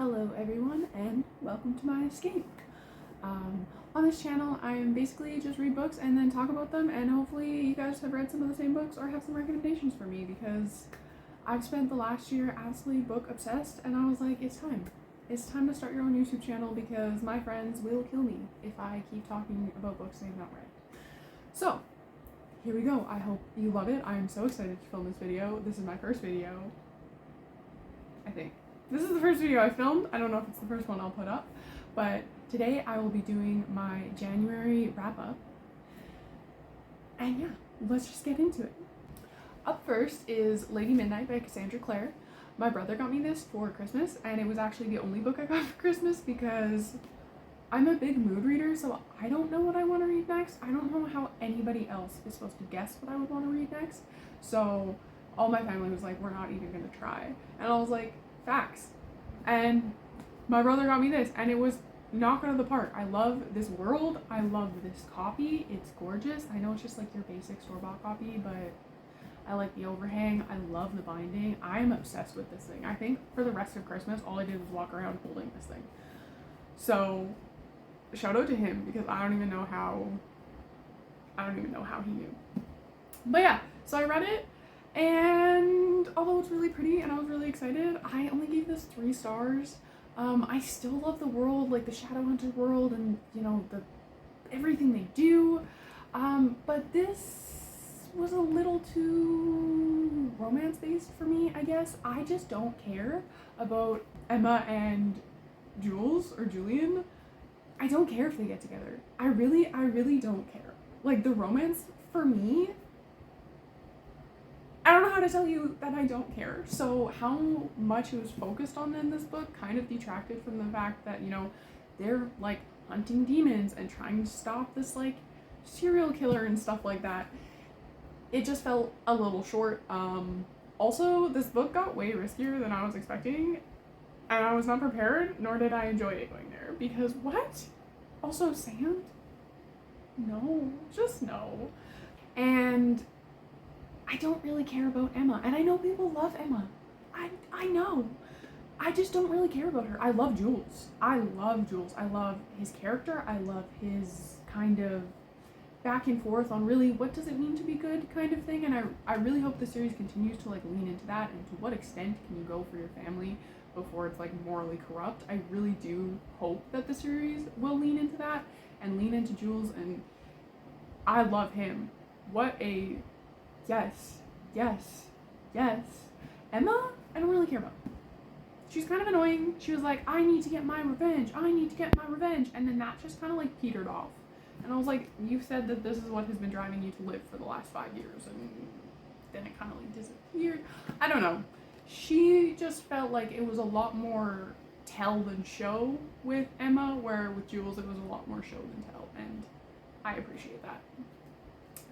Hello everyone and welcome to my escape. On this channel I am basically just read books and then talk about them, and hopefully you guys have read some of the same books or have some recommendations for me, because I've spent the last year absolutely book obsessed and I was like, it's time. It's time to start your own YouTube channel because my friends will kill me if I keep talking about books they've not read. So here we go. I hope you love it. I am so excited to film this video. This is my first video, I think. This is the first video I filmed. I don't know if it's the first one I'll put up, but today I will be doing my January wrap up. And yeah, let's just get into it. Up first is Lady Midnight by Cassandra Clare. My brother got me this for Christmas, and it was actually the only book I got for Christmas because I'm a big mood reader, so I don't know what I want to read next. I don't know how anybody else is supposed to guess what I would want to read next. So all my family was like, we're not even gonna try. And I was like, facts. And my brother got me this and it was knock out of the park. I love this world. I love this copy. It's gorgeous. I know it's just like your basic store-bought copy, but I like the overhang. I love the binding. I am obsessed with this thing. I think for the rest of Christmas all I did was walk around holding this thing. So shout out to him because I don't even know how he knew. But yeah, so I read it, and although it's really pretty and I was really excited, I only gave this 3 stars. I still love the world, like the Shadowhunter world, and you know, everything they do. But this was a little too romance based for me, I guess. I just don't care about Emma and Jules or Julian. I don't care if they get together. I really don't care. Like the romance for me, I don't know how to tell you that I don't care. So how much it was focused on in this book kind of detracted from the fact that, you know, they're like hunting demons and trying to stop this like serial killer and stuff like that. It just felt a little short. Also, this book got way riskier than I was expecting, and I was not prepared, nor did I enjoy it going there, because what? Also sand? No, just no. And I don't really care about Emma, and I know people love Emma. I know. I just don't really care about her. I love Jules. I love Jules. I love his character. I love his kind of back and forth on really what does it mean to be good kind of thing, and I really hope the series continues to like lean into that, and to what extent can you go for your family before it's like morally corrupt. I really do hope that the series will lean into that and lean into Jules, and I love him. What a yes. Emma, I don't really care about. She's kind of annoying. She was like, I need to get my revenge. And then that just kind of like petered off. And I was like, you said that this is what has been driving you to live for the last 5 years. And then it kind of like disappeared. I don't know. She just felt like it was a lot more tell than show with Emma, where with Jules it was a lot more show than tell. And I appreciate that.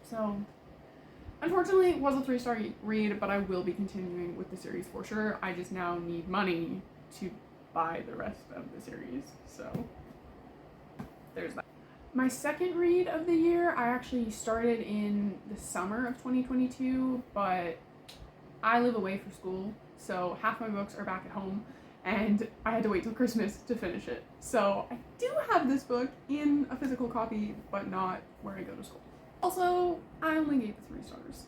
So unfortunately, it was a 3-star read, but I will be continuing with the series for sure. I just now need money to buy the rest of the series, so there's that. My second read of the year, I actually started in the summer of 2022, but I live away for school, so half my books are back at home, and I had to wait till Christmas to finish it. So I do have this book in a physical copy, but not where I go to school. Also, I only gave it 3 stars.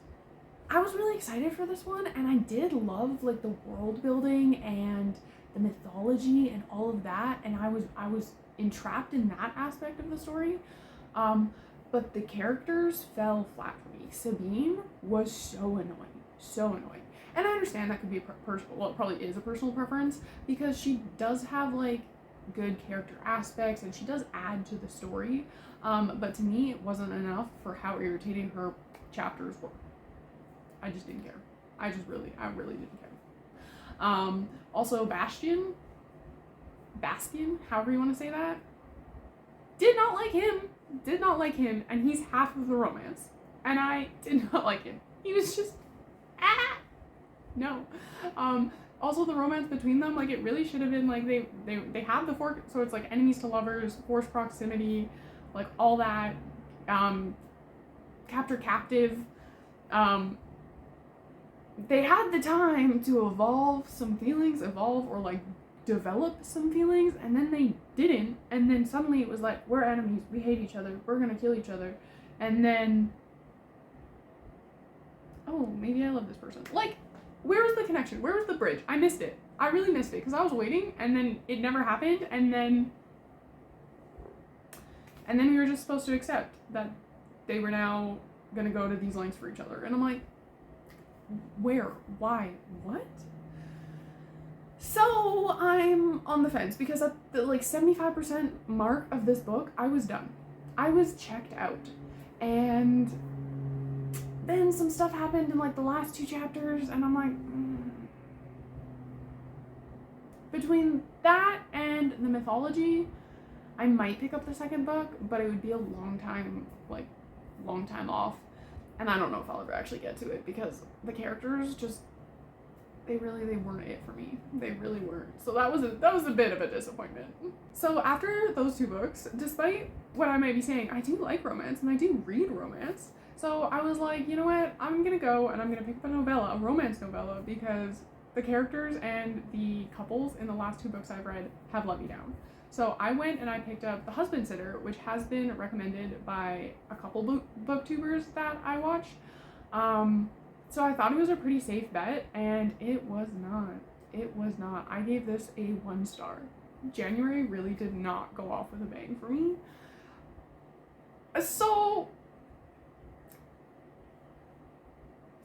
I was really excited for this one, and I did love like the world building and the mythology and all of that, and I was entrapped in that aspect of the story. But the characters fell flat for me. Sabine was so annoying. And I understand that could be well, it probably is a personal preference, because she does have like good character aspects and she does add to the story. But to me, it wasn't enough for how irritating her chapters were. I just didn't care. I really didn't care. Also, Bastion, however you want to say that, did not like him, and he's half of the romance, and I did not like him. He was just, no. Also, the romance between them, like, it really should have been, like, they have the fork, so it's, like, enemies to lovers, forced proximity, like, all that, captor captive, they had the time to evolve some feelings, or, like, develop some feelings, and then they didn't, and then suddenly it was like, we're enemies, we hate each other, we're gonna kill each other, and then, oh, maybe I love this person. Like, where was the connection? Where was the bridge? I missed it. I really missed it, because I was waiting, and then it never happened, and then we were just supposed to accept that they were now gonna go to these lengths for each other, and I'm like, where? Why? What? So I'm on the fence, because at the like 75% mark of this book, I was done. I was checked out. And then some stuff happened in like the last 2 chapters, and I'm like, Between that and the mythology, I might pick up the second book, but it would be a long time off. And I don't know if I'll ever actually get to it, because the characters just, they weren't it for me. They really weren't. So that was a bit of a disappointment. So after those 2 books, despite what I might be saying, I do like romance and I do read romance. So I was like, you know what? I'm gonna go and I'm gonna pick up a romance novella, because the characters and the couples in the last 2 books I've read have let me down. So I went and I picked up The Husband Sitter, which has been recommended by a couple booktubers that I watch. So I thought it was a pretty safe bet, and it was not. It was not. I gave this a 1 star. January really did not go off with a bang for me. So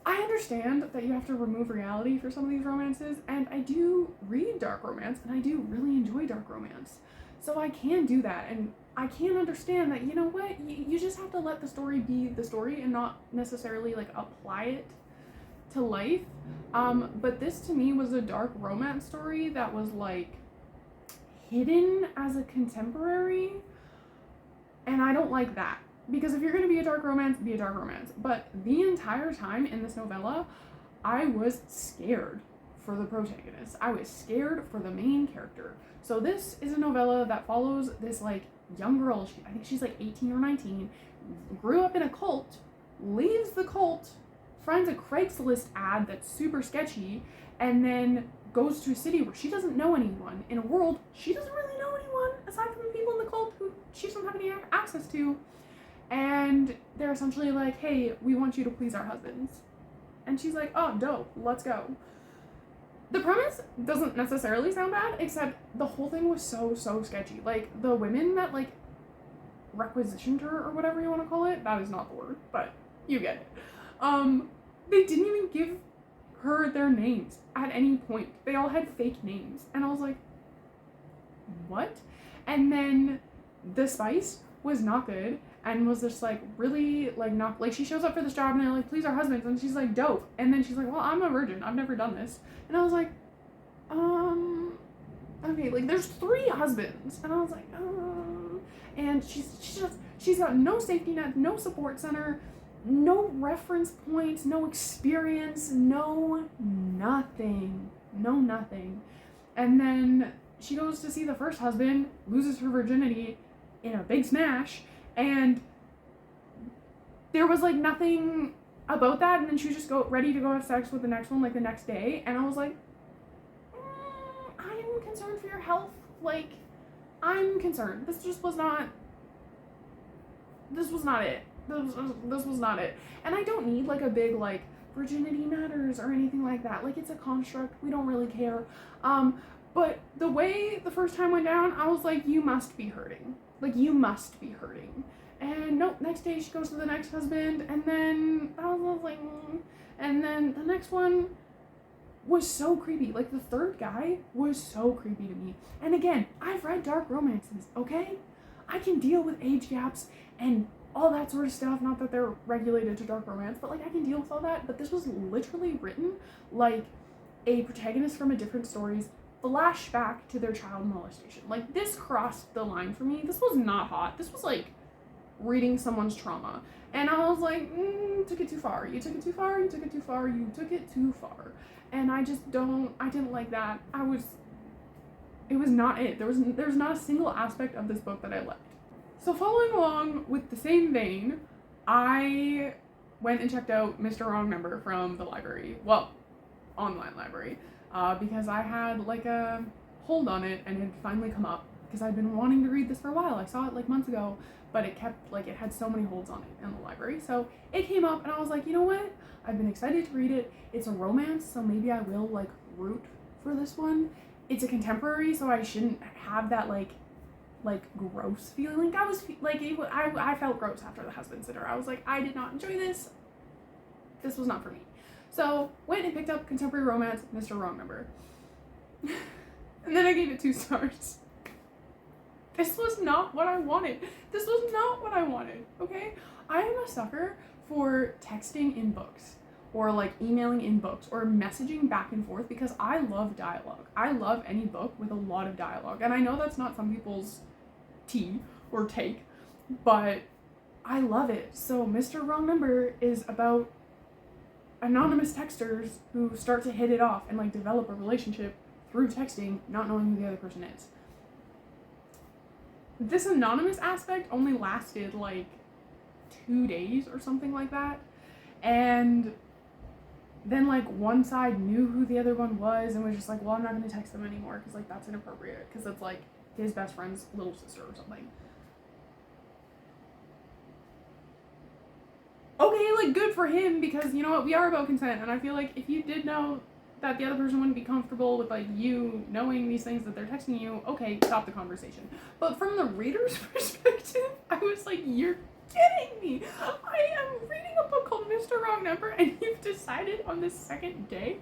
I understand that you have to remove reality for some of these romances, and I do read dark romance, and I do really enjoy dark romance. So I can do that, and I can understand that, you know what, you just have to let the story be the story and not necessarily like apply it to life. But this to me was a dark romance story that was like hidden as a contemporary, and I don't like that. Because if you're going to be a dark romance, be a dark romance. But the entire time in this novella, I was scared for the protagonist. I was scared for the main character. So this is a novella that follows this like young girl, I think she's like 18 or 19, grew up in a cult, leaves the cult, finds a Craigslist ad that's super sketchy, and then goes to a city where she doesn't know anyone, in a world she doesn't really know anyone aside from the people in the cult who she doesn't have any access to. And they're essentially like, hey, we want you to please our husbands. And she's like, oh, dope, let's go. The premise doesn't necessarily sound bad, except the whole thing was so sketchy. Like, the women that, like, requisitioned her, or whatever you want to call it, that is not the word, but you get it. They didn't even give her their names at any point. They all had fake names. And I was like, what? And then the spice was not good, and was just like really like not like, she shows up for this job and they're like, please our husbands, and she's like, dope. And then she's like, well, I'm a virgin, I've never done this. And I was like, okay, like there's 3 husbands. And I was like, and she's got no safety net, no support center, no reference points, no experience, no nothing. And then she goes to see the first husband, loses her virginity in a big smash, and there was like nothing about that, and then she was just ready to go have sex with the next one like the next day. And I was like, I'm concerned for your health. Like, I'm concerned. This was not it. This was not it. And I don't need like a big like virginity matters or anything like that. Like, it's a construct, we don't really care. But the way the first time went down, I was like, you must be hurting. Like, you must be hurting. And nope, next day she goes to the next husband, and then I was like, and then the next one was so creepy. Like, the third guy was so creepy to me. And again, I've read dark romances, okay? I can deal with age gaps and all that sort of stuff. Not that they're regulated to dark romance, but like, I can deal with all that. But this was literally written like a protagonist from a different story's flashback to their child molestation. Like, this crossed the line for me. This was not hot. This was like reading someone's trauma. And I was like, took it too far. You took it too far. You took it too far. You took it too far. And I didn't like that. It was not it. There's not a single aspect of this book that I liked. So following along with the same vein, I went and checked out Mr. Wrong Number from the library. Well, online library. Because I had like a hold on it and it had finally come up because I'd been wanting to read this for a while. I saw it like months ago, but it kept, like, it had so many holds on it in the library. So it came up and I was like, you know what? I've been excited to read it. It's a romance, so maybe I will like root for this one. It's a contemporary, so I shouldn't have that like gross feeling. I was like, I felt gross after The Husband Sitter. I was like, I did not enjoy this. This was not for me. So went and picked up contemporary romance, Mr. Wrong Number. And then I gave it 2 stars. This was not what I wanted. This was not what I wanted, okay? I am a sucker for texting in books, or like emailing in books, or messaging back and forth, because I love dialogue. I love any book with a lot of dialogue. And I know that's not some people's tea or take, but I love it. So Mr. Wrong Number is about anonymous texters who start to hit it off and like develop a relationship through texting, not knowing who the other person is. This anonymous aspect only lasted like 2 days or something like that. And then like one side knew who the other one was and was just like, well, I'm not going to text them anymore because like that's inappropriate, because it's like his best friend's little sister or something. Okay, like good for him, because you know what, we are about consent, and I feel like if you did know that the other person wouldn't be comfortable with like you knowing these things that they're texting you, okay, stop the conversation. But from the reader's perspective, I was like, you're kidding me. I am reading a book called Mr. Wrong Number and you've decided on the second day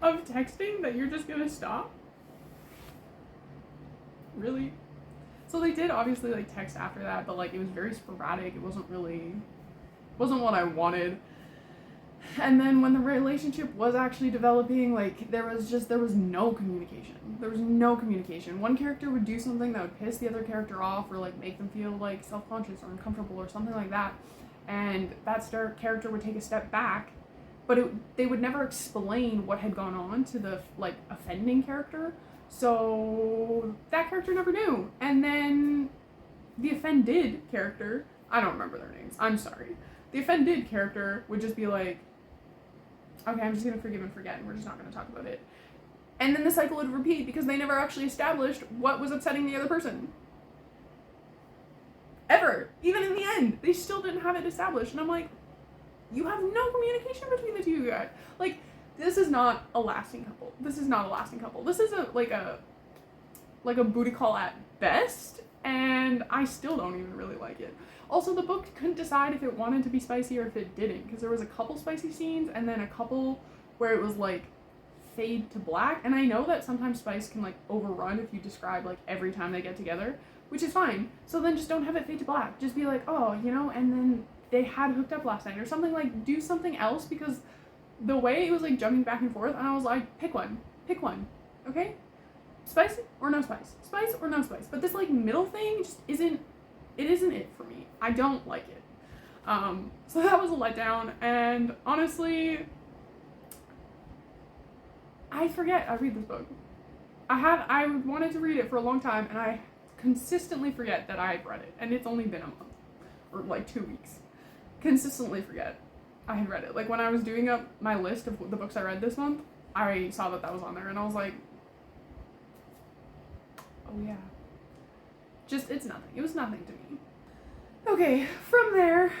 of texting that you're just gonna stop? Really? So they did obviously like text after that, but like it was very sporadic. It wasn't what I wanted. And then when the relationship was actually developing, like there was no communication. There was no communication. One character would do something that would piss the other character off, or like make them feel like self-conscious or uncomfortable or something like that. And that character would take a step back, but they would never explain what had gone on to the like offending character. So that character never knew. And then the offended character, I don't remember their names, I'm sorry. The offended character would just be like, okay, I'm just gonna forgive and forget, and we're just not gonna talk about it. And then the cycle would repeat because they never actually established what was upsetting the other person. Ever. Even in the end, they still didn't have it established. And I'm like, you have no communication between the two of you guys. Like, this is not a lasting couple. This is not a lasting couple. This is a booty call at best, and I still don't even really like it. Also, the book couldn't decide if it wanted to be spicy or if it didn't, because there was a couple spicy scenes and then a couple where it was like fade to black. And I know that sometimes spice can like overrun if you describe like every time they get together, which is fine. So then just don't have it fade to black. Just be like, oh, you know, and then they had hooked up last night or something. Like, do something else, because the way it was like jumping back and forth, and I was like, pick one, okay? Spice or no spice? Spice or no spice? But this like middle thing just isn't it for me. I don't like it. So that was a letdown, and honestly, I forget I read this book. I wanted to read it for a long time, and I consistently forget that I've read it, and it's only been a month, or like 2 weeks. Consistently forget I had read it. Like when I was doing up my list of the books I read this month, I saw that was on there, and I was like, oh yeah. Just, it's nothing. It was nothing to me. Okay, from there,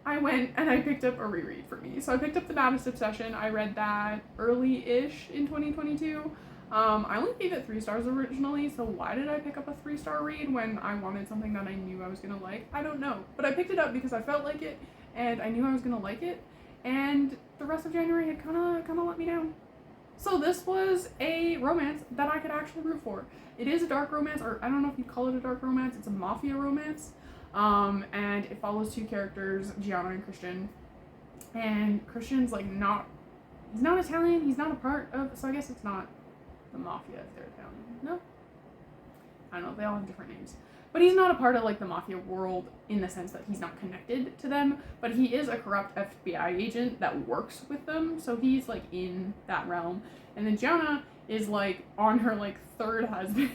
I went and I picked up a reread for me. So I picked up The Maddest Obsession. I read that early-ish in 2022. I only gave it 3 stars originally, so why did I pick up a 3-star read when I wanted something that I knew I was gonna like? I don't know. But I picked it up because I felt like it, and I knew I was gonna like it, and the rest of January had kinda let me down. So this was a romance that I could actually root for. It is a dark romance, or I don't know if you'd call it a dark romance, it's a mafia romance. And it follows 2 characters, Gianna and Christian. And Christian's like he's not Italian, he's not a part of, so I guess it's not the mafia if they're Italian. No? I don't know, they all have different names. But he's not a part of like the mafia world in the sense that he's not connected to them, but he is a corrupt FBI agent that works with them, so he's like in that realm. And then Gianna is like on her like 3rd husband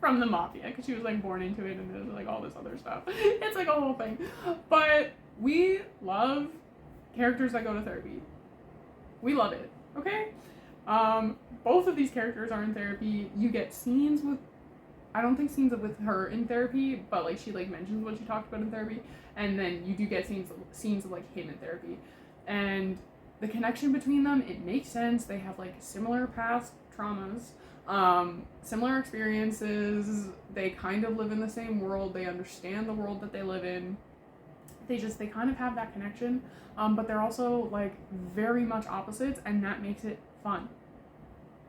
from the mafia, because she was like born into it, and there's like all this other stuff. It's like a whole thing. But we love characters that go to therapy. We love it, okay? Both of these characters are in therapy. You get scenes with, I don't think scenes with her in therapy, but like she like mentions what she talked about in therapy, and then you do get scenes of like him in therapy, and the connection between them, it makes sense. They have like similar past traumas, similar experiences. They kind of live in the same world. They understand the world that they live in. They kind of have that connection, but they're also like very much opposites, and that makes it fun.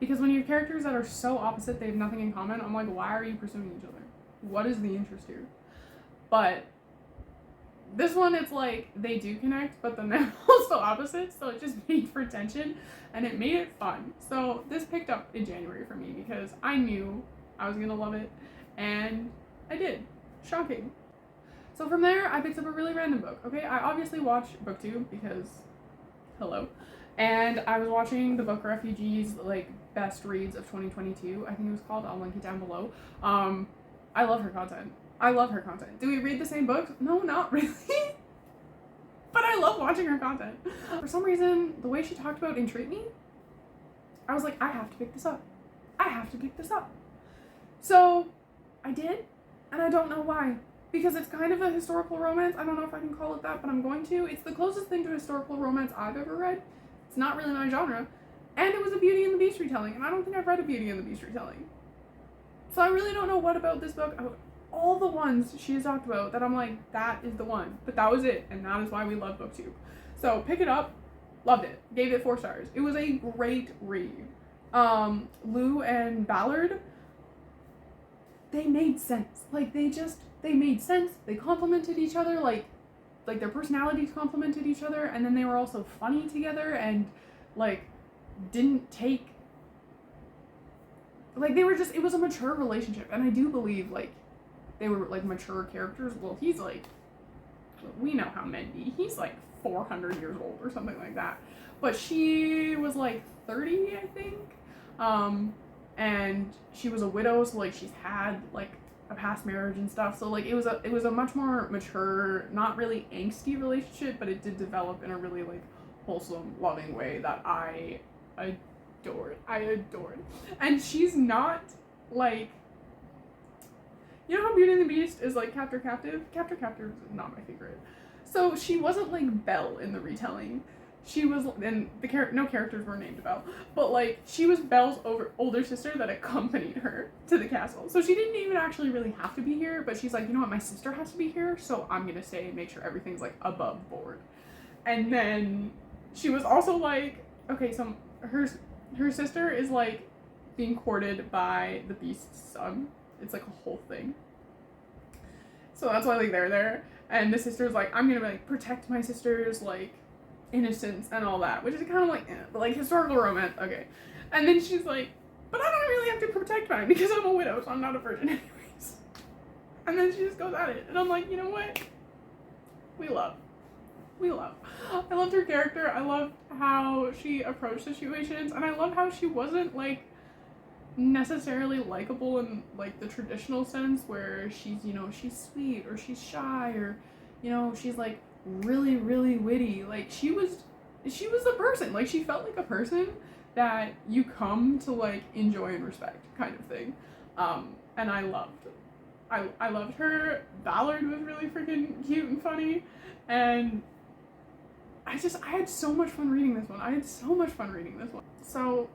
Because when you have characters that are so opposite, they have nothing in common, I'm like, why are you pursuing each other? What is the interest here? But this one, it's like, they do connect, but then they're also opposite, so it just made for tension, and it made it fun. So this picked up in January for me, because I knew I was gonna love it, and I did. Shocking. So from there, I picked up a really random book. Okay, I obviously watched BookTube, because, hello. And I was watching the book Refugees, like, best reads of 2022, I think it was called. I'll link it down below. I love her content. Do we read the same books? No, not really. But I love watching her content. For some reason, the way she talked about Intrigue Me, I was like, I have to pick this up. So I did, and I don't know why. Because it's kind of a historical romance. I don't know if I can call it that, but I'm going to. It's the closest thing to historical romance I've ever read. It's not really my genre. And it was a Beauty and the Beast retelling, and I don't think I've read a Beauty and the Beast retelling. So I really don't know what about this book, all the ones she has talked about, that I'm like, that is the one. But that was it, and that is why we love BookTube. So pick it up, loved it, gave it 4 stars. It was a great read. Lou and Ballard, they made sense. Like, they made sense. They complemented each other, like their personalities complemented each other, and then they were also funny together, and like didn't take, like, they were just, it was a mature relationship, and I do believe like they were like mature characters. Well, he's like, we know how men be. He's like 400 years old or something like that, but she was like 30, I think, and she was a widow, so like she's had like a past marriage and stuff, so like it was a much more mature, not really angsty relationship, but it did develop in a really like wholesome, loving way that I adored. And she's not like, you know how Beauty and the Beast is like Captor Captive? Captor Captive is not my favorite. So she wasn't like Belle in the retelling. She was, and no characters were named Belle, but like she was Belle's older sister that accompanied her to the castle. So she didn't even actually really have to be here, but she's like, you know what, my sister has to be here, so I'm gonna stay and make sure everything's like above board. And then she was also like, okay, so her sister is like being courted by the Beast's son. It's like a whole thing. So that's why like they're there, and the sister's like, I'm gonna like protect my sister's like innocence and all that, which is kind of like, but like historical romance, okay. And then she's like, but I don't really have to protect mine because I'm a widow, so I'm not a virgin anyways. And then she just goes at it, and I'm like, you know what? We love. I loved her character. I loved how she approached situations, and I love how she wasn't like necessarily likable in like the traditional sense where she's, you know, she's sweet or she's shy or, you know, she's like really, really witty. Like she was a person. Like she felt like a person that you come to like enjoy and respect, kind of thing. And I loved her. Ballard was really freaking cute and funny, and I had so much fun reading this one. So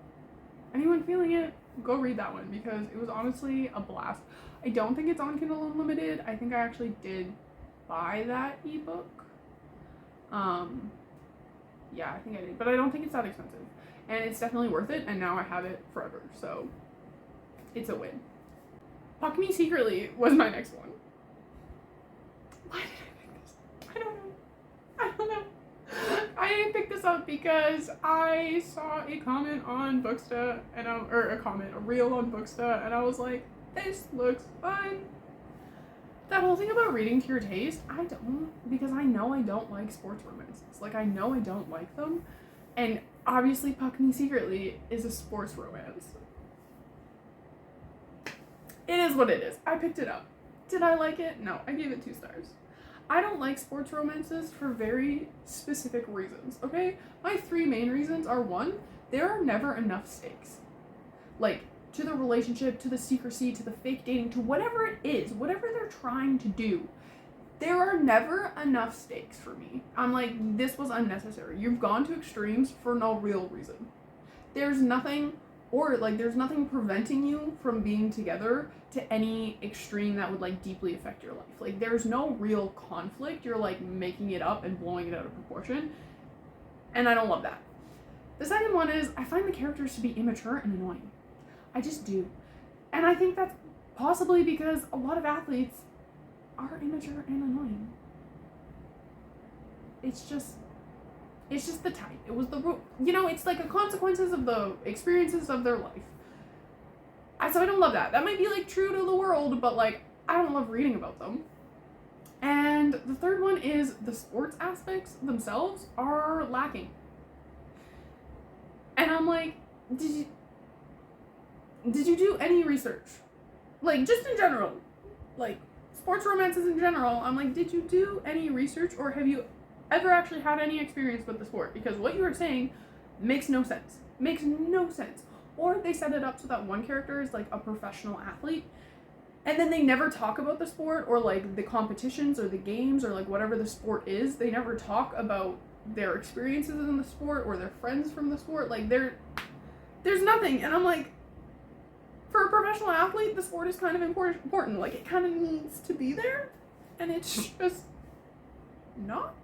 anyone feeling it, go read that one, because it was honestly a blast. I don't think it's on Kindle Unlimited. I think I actually did buy that ebook. Yeah, I think I did, but I don't think it's that expensive, and it's definitely worth it, and now I have it forever, so it's a win. Fuck Me Secretly was my next one. Why did I pick this? I don't know. I picked this up because I saw a comment on Booksta, and a reel on Booksta, and I was like, this looks fun. That whole thing about reading to your taste, I don't, because I know I don't like sports romances. Like, I know I don't like them, and obviously Fuck Me Secretly is a sports romance. It is what it is. I picked it up. Did I like it? No, I gave it 2 stars. I don't like sports romances for very specific reasons, okay? My 3 main reasons are: 1, there are never enough stakes. Like, to the relationship, to the secrecy, to the fake dating, to whatever it is, whatever they're trying to do, there are never enough stakes for me. I'm like, this was unnecessary. You've gone to extremes for no real reason. There's nothing preventing you from being together to any extreme that would like deeply affect your life. Like, there's no real conflict. You're like making it up and blowing it out of proportion. And I don't love that. The second one is, I find the characters to be immature and annoying. I just do. And I think that's possibly because a lot of athletes are immature and annoying. It's just the type. It was it's like the consequences of the experiences of their life. So I don't love that. That might be like true to the world, but like I don't love reading about them. And the third one is the sports aspects themselves are lacking. And I'm like, did you do any research? Like, just in general. Like, sports romances in general. I'm like, did you do any research, or have you ever actually had any experience with the sport? Because what you were saying makes no sense. Makes no sense. Or they set it up so that one character is like a professional athlete, and then they never talk about the sport or like the competitions or the games or like whatever the sport is. They never talk about their experiences in the sport or their friends from the sport. Like, there's nothing. And I'm like, for a professional athlete, the sport is kind of important. Like, it kind of needs to be there, and it's just not.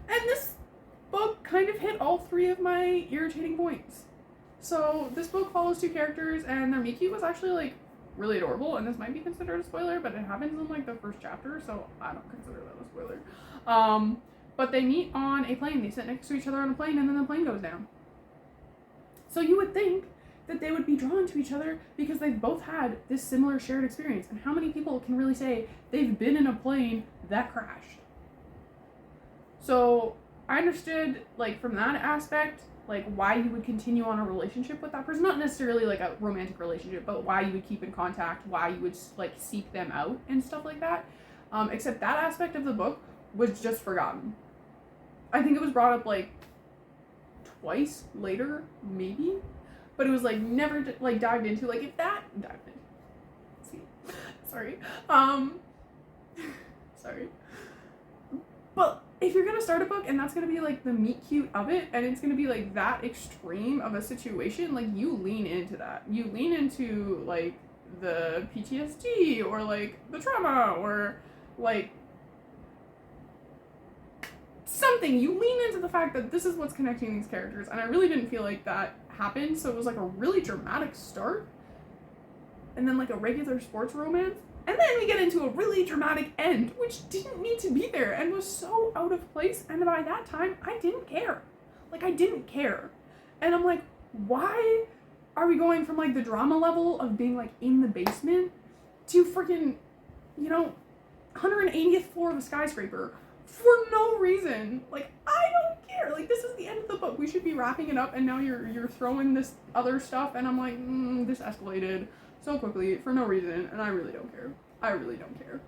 And this book kind of hit all three of my irritating points. So this book follows two characters, and their meet cute was actually like really adorable, and this might be considered a spoiler, but it happens in like the first chapter, so I don't consider that a spoiler. But they meet on a plane. They sit next to each other on a plane, and then the plane goes down. So you would think that they would be drawn to each other because they've both had this similar shared experience. And how many people can really say they've been in a plane that crashed? So I understood, like, from that aspect, like, why you would continue on a relationship with that person. Not necessarily like a romantic relationship, but why you would keep in contact, why you would like seek them out and stuff like that. Except that aspect of the book was just forgotten. I think it was brought up like twice later, maybe, but it was like never like dived into. Like, if that dived in. See, sorry, sorry. But if you're gonna start a book and that's gonna be like the meet cute of it, and it's gonna be like that extreme of a situation, like, you lean into that. You lean into like the PTSD or like the trauma or like something. You lean into the fact that this is what's connecting these characters, and I really didn't feel like that happened. So it was like a really dramatic start, and then like a regular sports romance, and then we get into a really dramatic end, which didn't need to be there and was so out of place. And by that time, I didn't care. Like, I didn't care. And I'm like, why are we going from like the drama level of being like in the basement to freaking, 180th floor of a skyscraper for no reason? Like, I don't care. Like, this is the end of the book. We should be wrapping it up, and now you're throwing this other stuff, and I'm like, this escalated so quickly for no reason, and I really don't care. I really don't care.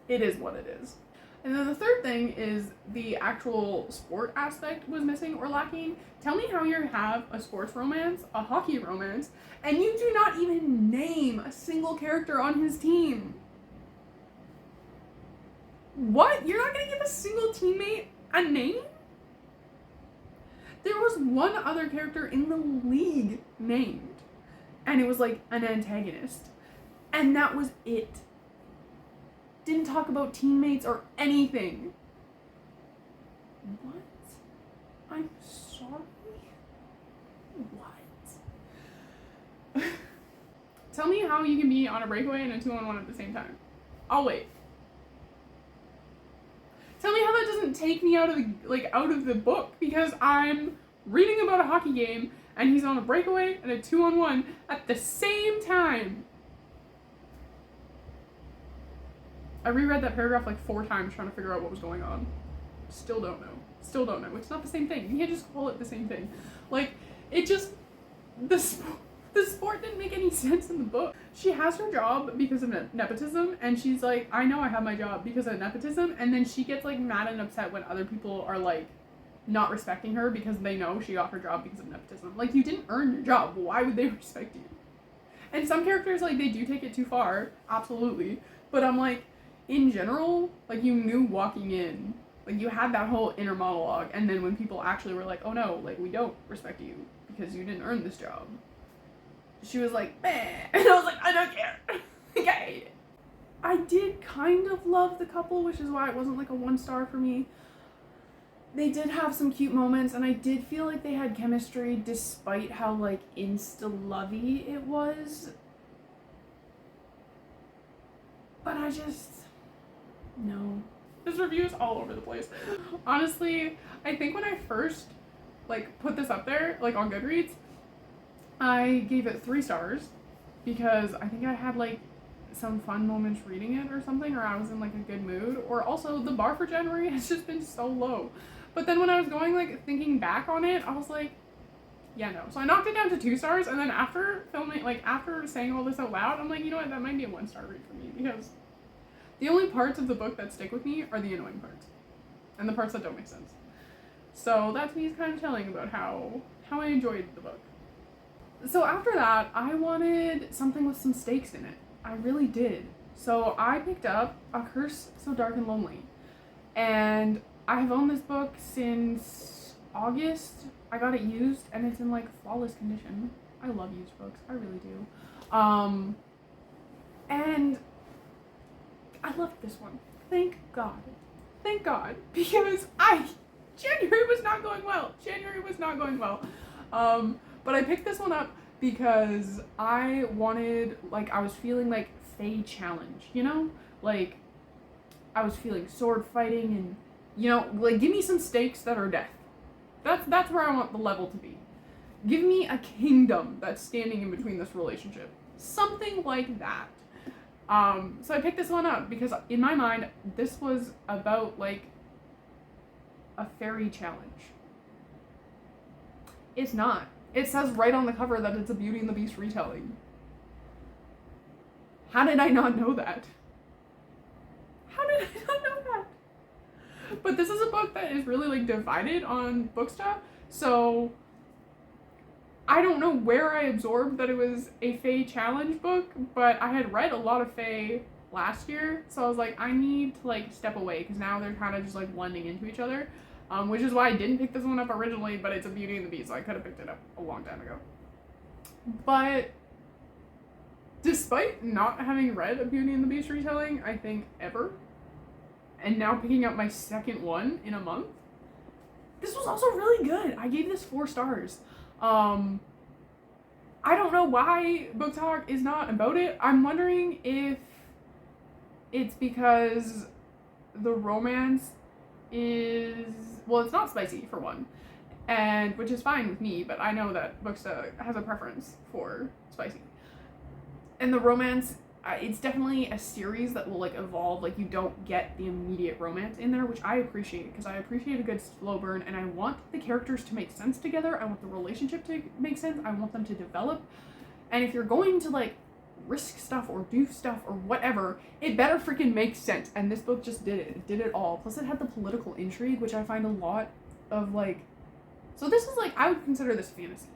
It is what it is. And then the third thing is the actual sport aspect was missing or lacking. Tell me how you have a sports romance, a hockey romance, and you do not even name a single character on his team. What? You're not gonna give a single teammate a name? There was one other character in the league named, and it was like an antagonist. And that was it. Didn't talk about teammates or anything. What? I'm sorry? What? Tell me how you can be on a breakaway and a 2-on-1 at the same time. I'll wait. Tell me how that doesn't take me out of the book, because I'm reading about a hockey game and he's on a breakaway and a 2-on-1 at the same time. I reread that paragraph like 4 times trying to figure out what was going on. Still don't know. It's not the same thing. You can't just call it the same thing. Like, it just, the sport didn't make any sense in the book. She has her job because of nepotism, and she's like, I know I have my job because of nepotism, and then she gets like mad and upset when other people are like not respecting her because they know she got her job because of nepotism. Like, you didn't earn your job. Why would they respect you? And some characters, like, they do take it too far, absolutely. But I'm like, in general, like, you knew walking in, like, you had that whole inner monologue, and then when people actually were like, oh no, like, we don't respect you because you didn't earn this job, she was like, meh, and I was like, I don't care. Okay. I did kind of love the couple, which is why it wasn't like a 1 star for me. They did have some cute moments, and I did feel like they had chemistry despite how, like, insta-lovey it was. But I just... no. This review is all over the place. Honestly, I think when I first, like, put this up there, like, on Goodreads, I gave it 3 stars because I think I had, like, some fun moments reading it or something, or I was in, like, a good mood, or also the bar for January has just been so low. But then when I was going, like, thinking back on it, I was like, yeah, no. So I knocked it down to 2 stars, and then after filming, like, after saying all this out loud, I'm like, you know what, that might be a 1 star read for me, because the only parts of the book that stick with me are the annoying parts, and the parts that don't make sense. So that to me is kind of telling about how I enjoyed the book. So after that, I wanted something with some stakes in it. I really did. So I picked up A Curse So Dark and Lonely, and I have owned this book since August. I got it used, and it's in, like, flawless condition. I love used books. I really do. And I loved this one. Thank God. Thank God. Because January was not going well. But I picked this one up because I wanted, like, I was feeling, like, Fae challenge, you know? Like, I was feeling sword fighting and, you know, like, give me some stakes that are death. That's where I want the level to be. Give me a kingdom that's standing in between this relationship. Something like that. So I picked this one up because in my mind, this was about, like, a fairy challenge. It's not. It says right on the cover that it's a Beauty and the Beast retelling. How did I not know that? How did I not know that? But this is a book that is really, like, divided on Booksta, so I don't know where I absorbed that it was a Fae challenge book, but I had read a lot of Fae last year, so I was like, I need to, like, step away, because now they're kind of just, like, blending into each other, which is why I didn't pick this one up originally, but it's a Beauty and the Beast, so I could have picked it up a long time ago. But despite not having read a Beauty and the Beast retelling, I think, ever, and now picking up my second one in a month, this was also really good. I gave this 4 stars. I don't know why Book Talk is not about it. I'm wondering if it's because the romance is, well, it's not spicy for one, and which is fine with me, but I know that Booksta has a preference for spicy. And the romance, it's definitely a series that will, like, evolve. Like, you don't get the immediate romance in there, which I appreciate, because I appreciate a good slow burn, and I want the characters to make sense together. I want the relationship to make sense. I want them to develop. And if you're going to, like, risk stuff or do stuff or whatever, it better freaking make sense. And this book just did it. It did it all. Plus it had the political intrigue, which I find a lot of, like, so this is, like, I would consider this fantasy,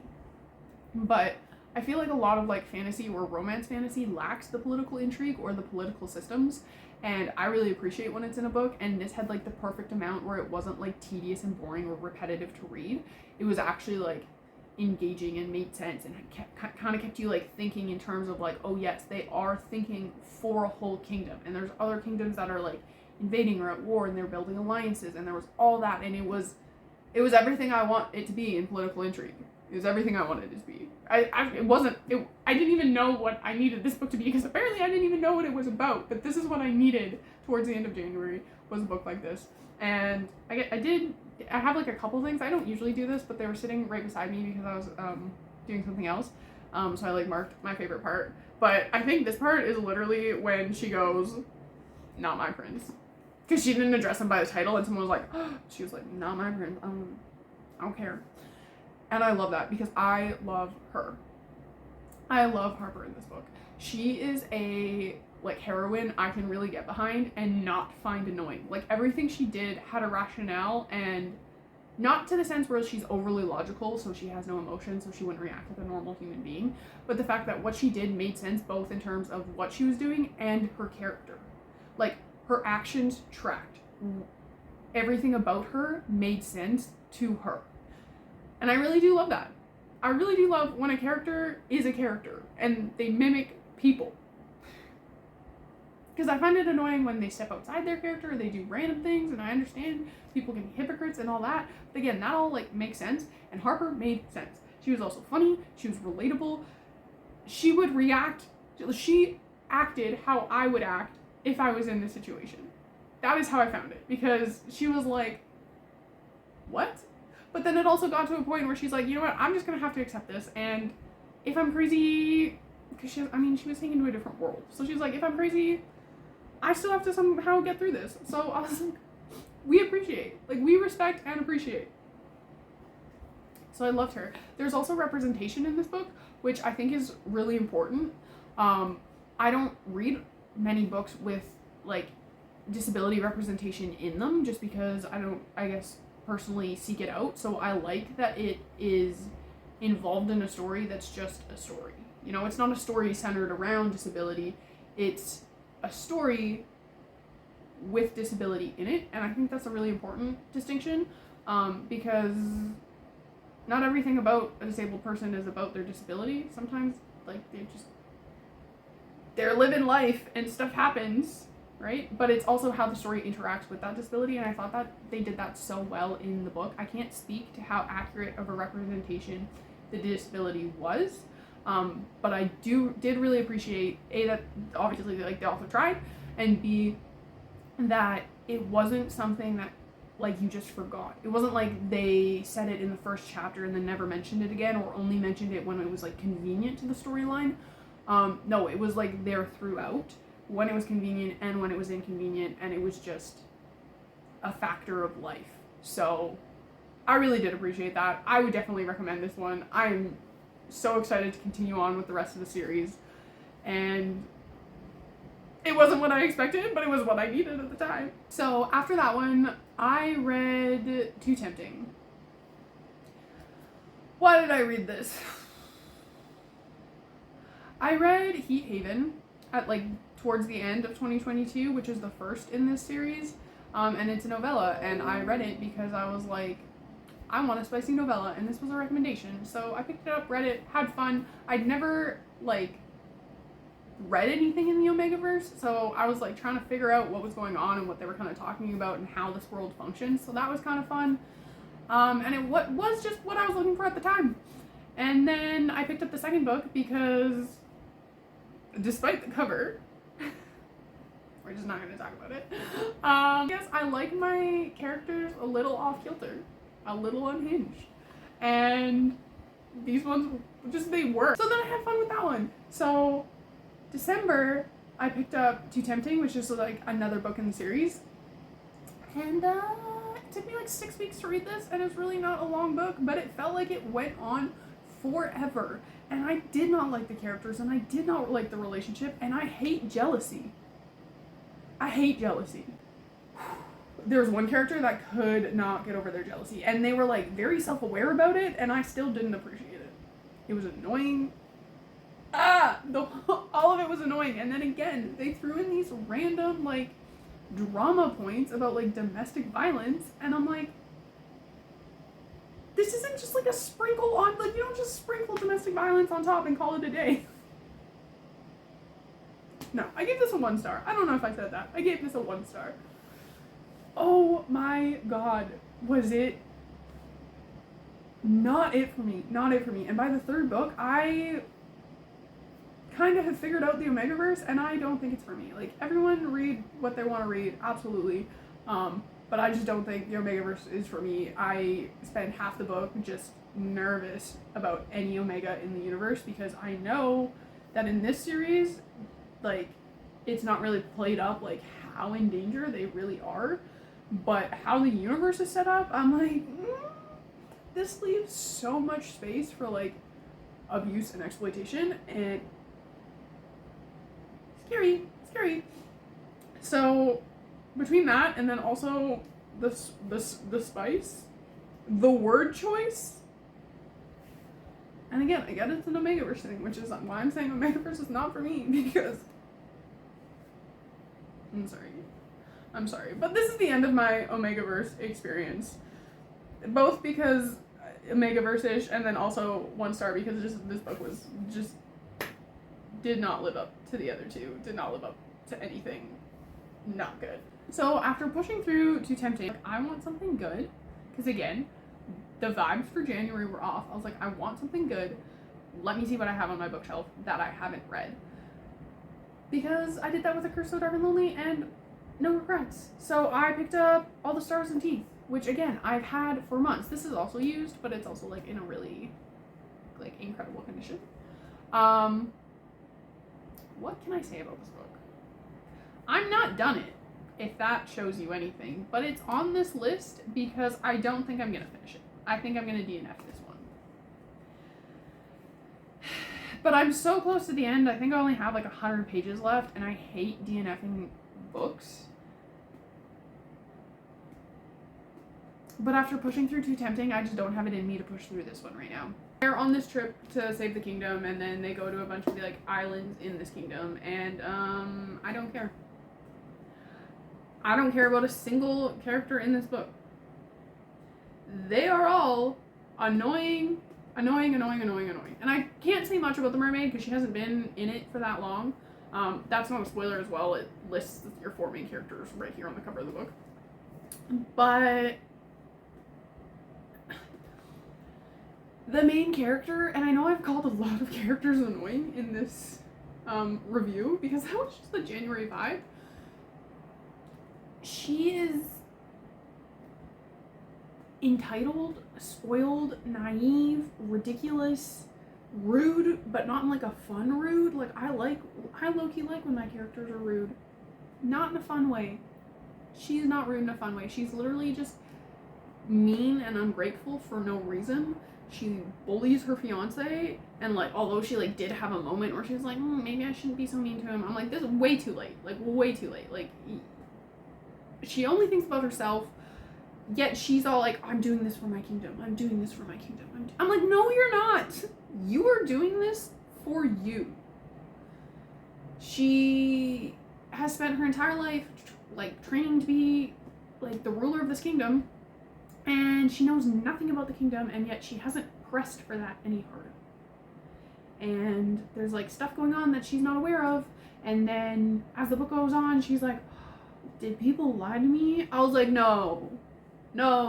but I feel like a lot of, like, fantasy or romance fantasy lacks the political intrigue or the political systems, and I really appreciate when it's in a book, and this had, like, the perfect amount where it wasn't, like, tedious and boring or repetitive to read. It was actually, like, engaging and made sense, and kind of kept you, like, thinking in terms of, like, oh yes, they are thinking for a whole kingdom, and there's other kingdoms that are, like, invading or at war, and they're building alliances, and there was all that, and it was everything I want it to be in political intrigue. It was everything I wanted it to be. I didn't even know what I needed this book to be, because apparently I didn't even know what it was about, but this is what I needed towards the end of January, was a book like this. And I have, like, a couple things. I don't usually do this, but they were sitting right beside me because I was doing something else. So I, like, marked my favorite part. But I think this part is literally when she goes, not my prince. Because she didn't address him by the title, and someone was like, oh, she was like, not my prince. I don't care. And I love that because I love her. I love Harper in this book. She is a, like, heroine I can really get behind and not find annoying. Like, everything she did had a rationale, and not to the sense where she's overly logical, so she has no emotion, so she wouldn't react like a normal human being, but the fact that what she did made sense both in terms of what she was doing and her character. Like, her actions tracked. Everything about her made sense to her. And I really do love that. I really do love when a character is a character and they mimic people. Because I find it annoying when they step outside their character, or they do random things, and I understand people can be hypocrites and all that. But again, that all like makes sense, and Harper made sense. She was also funny, she was relatable, she would react, she acted how I would act if I was in this situation. That is how I found it, because she was like, what? But then it also got to a point where she's like, you know what, I'm just gonna have to accept this, and if I'm crazy, because she was taken to a different world, so she's like, if I'm crazy, I still have to somehow get through this. So I was like, we appreciate, like, we respect and appreciate. So I loved her. There's also representation in this book, which I think is really important. I don't read many books with like disability representation in them, just because I don't, I guess, personally seek it out. So I like that it is involved in a story that's just a story. You know, it's not a story centered around disability. It's a story with disability in it, and I think that's a really important distinction, because not everything about a disabled person is about their disability. Sometimes, like, they're living life and stuff happens, right? But it's also how the story interacts with that disability, and I thought that they did that so well in the book. I can't speak to how accurate of a representation the disability was, but I did really appreciate, A, that obviously like the author tried, and B, that it wasn't something that like you just forgot. It wasn't like they said it in the first chapter and then never mentioned it again, or only mentioned it when it was like convenient to the storyline. No, it was like there throughout, when it was convenient and when it was inconvenient, and it was just a factor of life. So I really did appreciate that. I would definitely recommend this one. I'm so excited to continue on with the rest of the series, and it wasn't what I expected, but it was what I needed at the time. So after that one, I read Too Tempting. Why did I read this? I read Heat Haven at like towards the end of 2022, which is the first in this series, and it's a novella, and I read it because I was like, I want a spicy novella, and this was a recommendation. So I picked it up, read it, had fun. I'd never like read anything in the Omegaverse, so I was like trying to figure out what was going on and what they were kind of talking about and how this world functions. So that was kind of fun, and it was just what I was looking for at the time. And then I picked up the second book because, despite the cover, we're just not going to talk about it. Yes, I like my characters a little off kilter, a little unhinged, and these ones just, they work. So then I had fun with that one. So December, I picked up Too Tempting, which is like another book in the series, and it took me like 6 weeks to read this, and it's really not a long book, but it felt like it went on forever, and I did not like the characters, and I did not like the relationship, and I hate jealousy. I hate jealousy. There was one character that could not get over their jealousy, and they were like very self-aware about it, and I still didn't appreciate it. It was annoying. All of it was annoying. And then again, they threw in these random like drama points about like domestic violence, and I'm like, this isn't just like a sprinkle on, like, you don't just sprinkle domestic violence on top and call it a day. No, I gave this a 1 star. I don't know if I said that. I gave this a 1 star. Oh my god, was it not it for me. Not it for me. And by the third book, I kind of have figured out the Omegaverse, and I don't think it's for me. Like, everyone read what they want to read, absolutely. But I just don't think the Omegaverse is for me. I spend half the book just nervous about any Omega in the universe, because I know that in this series, like, it's not really played up like how in danger they really are, but how the universe is set up, I'm like, this leaves so much space for like abuse and exploitation, and scary. So between that and then also the spice, the word choice, and again, I get it's an Omegaverse thing, which is why I'm saying Omegaverse is not for me, because I'm sorry, but this is the end of my Omegaverse experience, both because Omegaverse-ish, and then also 1 star because this book was just did not live up to the other two, did not live up to anything not good. So after pushing through Too Tempting, I want something good, because again, the vibes for January were off. I was like, I want something good. Let me see what I have on my bookshelf that I haven't read. Because I did that with A Curse So Dark and Lonely, and no regrets. So I picked up All the Stars and Teeth, which again, I've had for months. This is also used, but it's also like in a really like incredible condition. What can I say about this book? I'm not done it, if that shows you anything, but it's on this list because I don't think I'm gonna finish it. I think I'm gonna DNF this one. But I'm so close to the end. I think I only have like 100 pages left, and I hate DNFing books. But after pushing through Too Tempting, I just don't have it in me to push through this one right now. They're on this trip to save the kingdom, and then they go to a bunch of the like islands in this kingdom, and I don't care. I don't care about a single character in this book. They are all annoying. And I can't say much about the mermaid because she hasn't been in it for that long. That's not a spoiler as well. It lists your 4 main characters right here on the cover of the book. But the main character, and I know I've called a lot of characters annoying in this review because that was just the January vibe. She is entitled, spoiled, naive, ridiculous, rude, but not in like a fun rude. Like I low-key like when my characters are rude. Not in a fun way. She's not rude in a fun way. She's literally just mean and ungrateful for no reason. She bullies her fiance, and like although she like did have a moment where she was like, maybe I shouldn't be so mean to him. I'm like, this is way too late. Like way too late. Like she only thinks about herself. Yet she's all like, I'm doing this for my kingdom. I'm doing this for my kingdom. I'm like, no, you're not. You are doing this for you. She has spent her entire life like training to be like the ruler of this kingdom, and she knows nothing about the kingdom, and yet she hasn't pressed for that any harder. And there's like stuff going on that she's not aware of, and then as the book goes on, she's like, did people lie to me? I was like, no,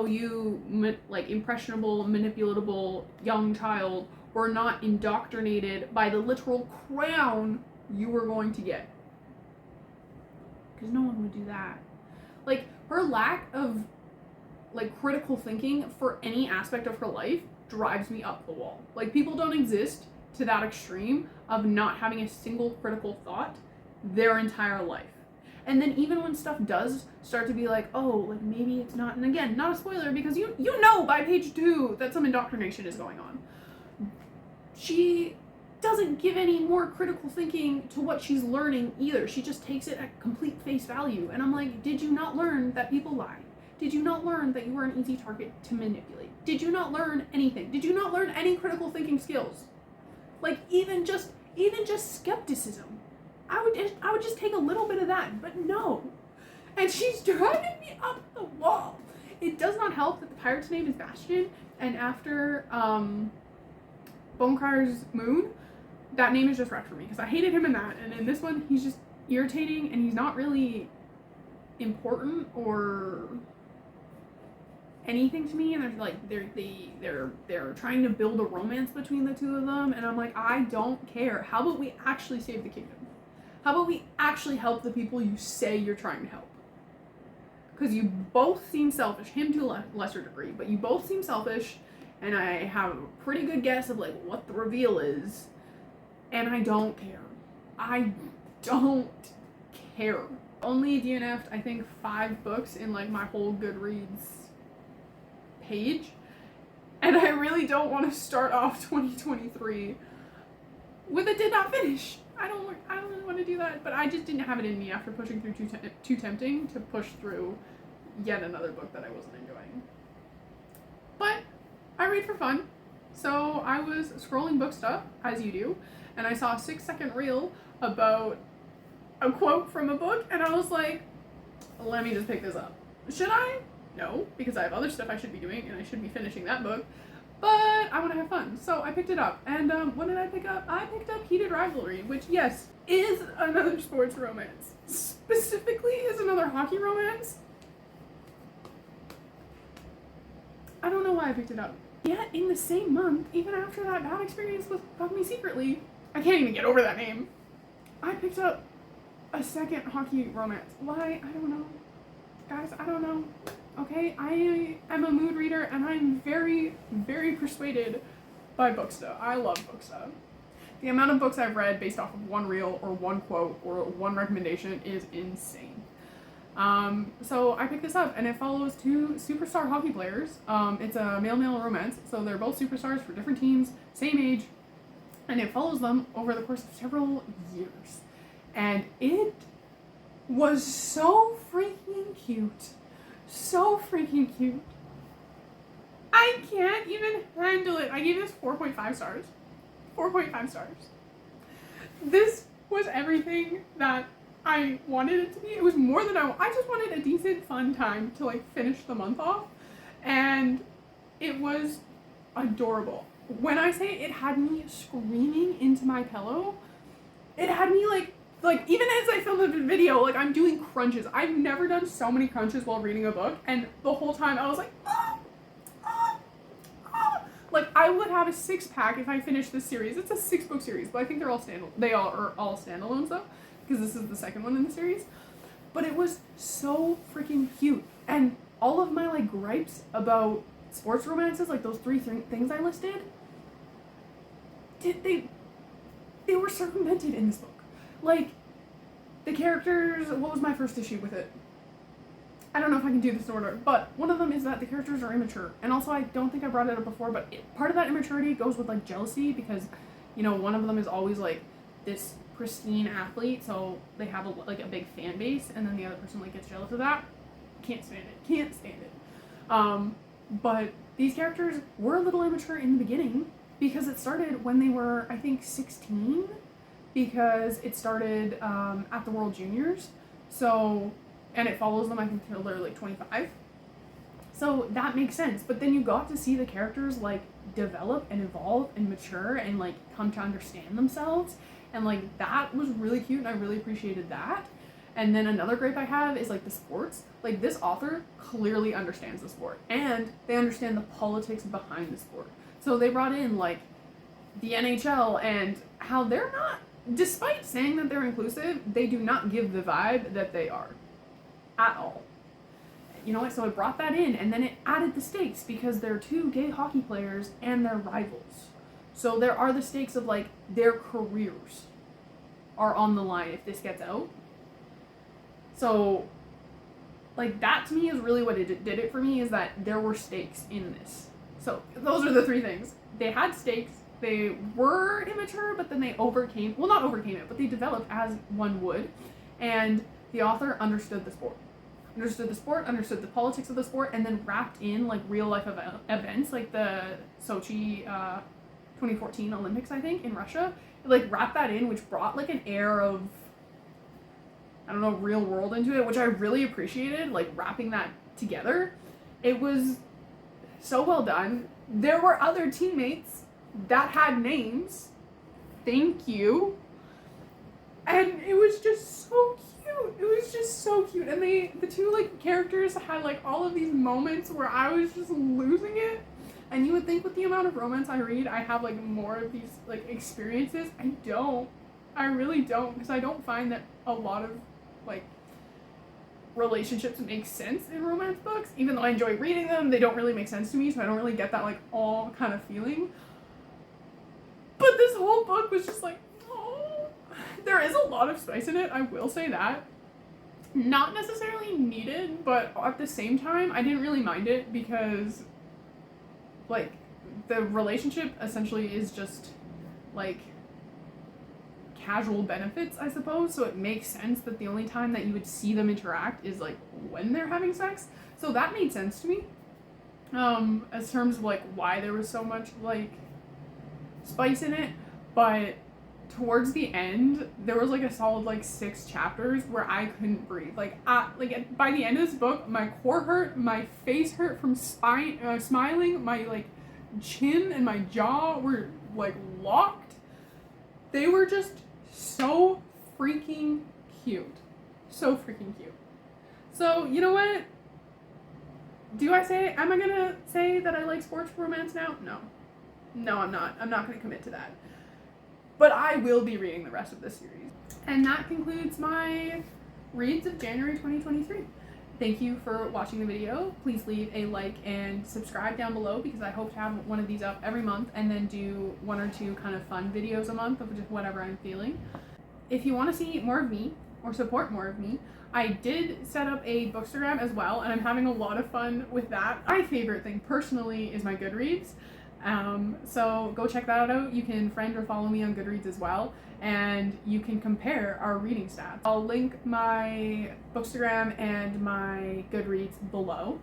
you like impressionable, manipulatable young child were not indoctrinated by the literal crown you were going to get. Because no one would do that. Like, her lack of like critical thinking for any aspect of her life drives me up the wall. Like, people don't exist to that extreme of not having a single critical thought their entire life. And then even when stuff does start to be like, oh, like maybe it's not, and again, not a spoiler because you know by page 2 that some indoctrination is going on. She doesn't give any more critical thinking to what she's learning either. She just takes it at complete face value. And I'm like, did you not learn that people lie? Did you not learn that you were an easy target to manipulate? Did you not learn anything? Did you not learn any critical thinking skills? Like even just skepticism. I would just take a little bit of that, but no. And she's driving me up the wall. It does not help that the pirate's name is Bastion, and after Bonecryer's Moon, that name is just wrecked for me because I hated him in that, and in this one he's just irritating and he's not really important or anything to me, and there's like they're trying to build a romance between the two of them, and I'm like, I don't care. How about we actually save the kingdom? How about we actually help the people you say you're trying to help? Because you both seem selfish, him to a lesser degree, but you both seem selfish, and I have a pretty good guess of like what the reveal is, and I don't care. I don't care. Only DNF'd, I think, 5 books in like my whole Goodreads page, and I really don't want to start off 2023 with a did not finish. I don't really want to do that, but I just didn't have it in me after pushing through Too Tempting to push through yet another book that I wasn't enjoying. But I read for fun. So I was scrolling Booksta, as you do, and I saw a 6-second reel about a quote from a book, and I was like, let me just pick this up. Should I? No, because I have other stuff I should be doing, and I should be finishing that book. But I want to have fun, so I picked it up. And what did I pick up? I picked up Heated Rivalry, which, yes, is another sports romance. Specifically is another hockey romance. I don't know why I picked it up. Yet, in the same month, even after that bad experience with Fuck Me Secretly, I can't even get over that name, I picked up a second hockey romance. Why? I don't know. Guys, I don't know. Okay, I am a mood reader, and I'm very, very persuaded by Booksta. I love Booksta. The amount of books I've read based off of one reel or one quote or one recommendation is insane. So I picked this up, and it follows 2 superstar hockey players. It's a male-male romance, so they're both superstars for different teams, same age, and it follows them over the course of several years. And it was so freaking cute. So freaking cute. I can't even handle it. I gave this 4.5 stars. 4.5 stars. This was everything that I wanted it to be. It was more than I just wanted a decent, fun time to like finish the month off, and it was adorable. When I say it had me screaming into my pillow, it had me like even as I filmed the video, like I'm doing crunches. I've never done so many crunches while reading a book, and the whole time I was like, like I would have a 6-pack if I finished this series. It's a 6-book series, but I think they all are all standalones though, because this is the second one in the series. But it was so freaking cute, and all of my like gripes about sports romances, like those 3 things I listed, they were circumvented in this book. Like, the characters, what was my first issue with it? I don't know if I can do this in order, but one of them is that the characters are immature. And also, I don't think I brought it up before, but part of that immaturity goes with, like, jealousy, because, you know, one of them is always, like, this pristine athlete, so they have, a big fan base, and then the other person, like, gets jealous of that. Can't stand it. But these characters were a little immature in the beginning, because it started when they were, I think, 16, because it started at the World Juniors, so, and it follows them, I think, until they're like 25. So that makes sense, but then you got to see the characters like develop and evolve and mature and like come to understand themselves, and like that was really cute, and I really appreciated that. And then another gripe I have is like the sports. Like this author clearly understands the sport, and they understand the politics behind the sport. So they brought in like the NHL and how they're not, despite saying that they're inclusive, they do not give the vibe that they are at all. You know what? So it brought that in, and then it added the stakes because they're 2 gay hockey players and they're rivals. So there are the stakes of like their careers are on the line if this gets out. So like that to me is really what it did it for me, is that there were stakes in this. So those are the 3 things. They had stakes. They were immature, but then they not overcame it, but they developed as one would. And the author understood the sport, understood the politics of the sport, and then wrapped in like real life events, like the Sochi 2014 Olympics, I think, in Russia. Like wrapped that in, which brought like an air of, I don't know, real world into it, which I really appreciated, like wrapping that together. It was so well done. There were other teammates that had names. Thank you. And it was just so cute. It was just so cute. And the 2 like characters had like all of these moments where I was just losing it. And you would think with the amount of romance I read, I have like more of these like experiences. I don't. I really don't, because I don't find that a lot of like relationships make sense in romance books. Even though I enjoy reading them, they don't really make sense to me, so I don't really get that like all kind of feeling. But this whole book was just like, oh, there is a lot of spice in it, I will say that. Not necessarily needed, but at the same time, I didn't really mind it, because like the relationship essentially is just like casual benefits, I suppose, so it makes sense that the only time that you would see them interact is like when they're having sex. So that made sense to me. as terms of like why there was so much like spice in it, but towards the end there was like a solid like 6 chapters where I couldn't breathe. Like by the end of this book, my core hurt, my face hurt from smiling, my like chin and my jaw were like locked. They were just so freaking cute. So freaking cute. So, you know what? Am I gonna say that I like sports romance now? No. No, I'm not. I'm not gonna commit to that. But I will be reading the rest of this series. And that concludes my reads of January 2023. Thank you for watching the video. Please leave a like and subscribe down below because I hope to have one of these up every month and then do 1 or 2 kind of fun videos a month of just whatever I'm feeling. If you want to see more of me or support more of me, I did set up a Bookstagram as well, and I'm having a lot of fun with that. My favorite thing personally is my Goodreads. So go check that out. You can friend or follow me on Goodreads as well, and you can compare our reading stats. I'll link my Bookstagram and my Goodreads below.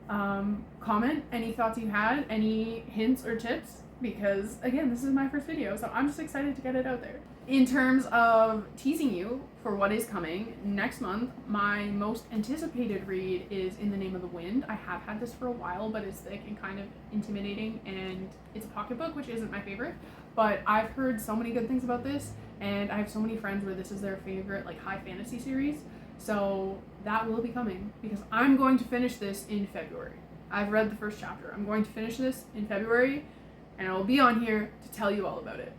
Comment any thoughts you had, any hints or tips, because again, this is my first video, so I'm just excited to get it out there. In terms of teasing you for what is coming next month, my most anticipated read is In the Name of the Wind. I have had this for a while, but it's thick and kind of intimidating, and it's a pocketbook, which isn't my favorite, but I've heard so many good things about this, and I have so many friends where this is their favorite like high fantasy series, so that will be coming because I'm going to finish this in February. I've read the first chapter. I'm going to finish this in February, and I will be on here to tell you all about it.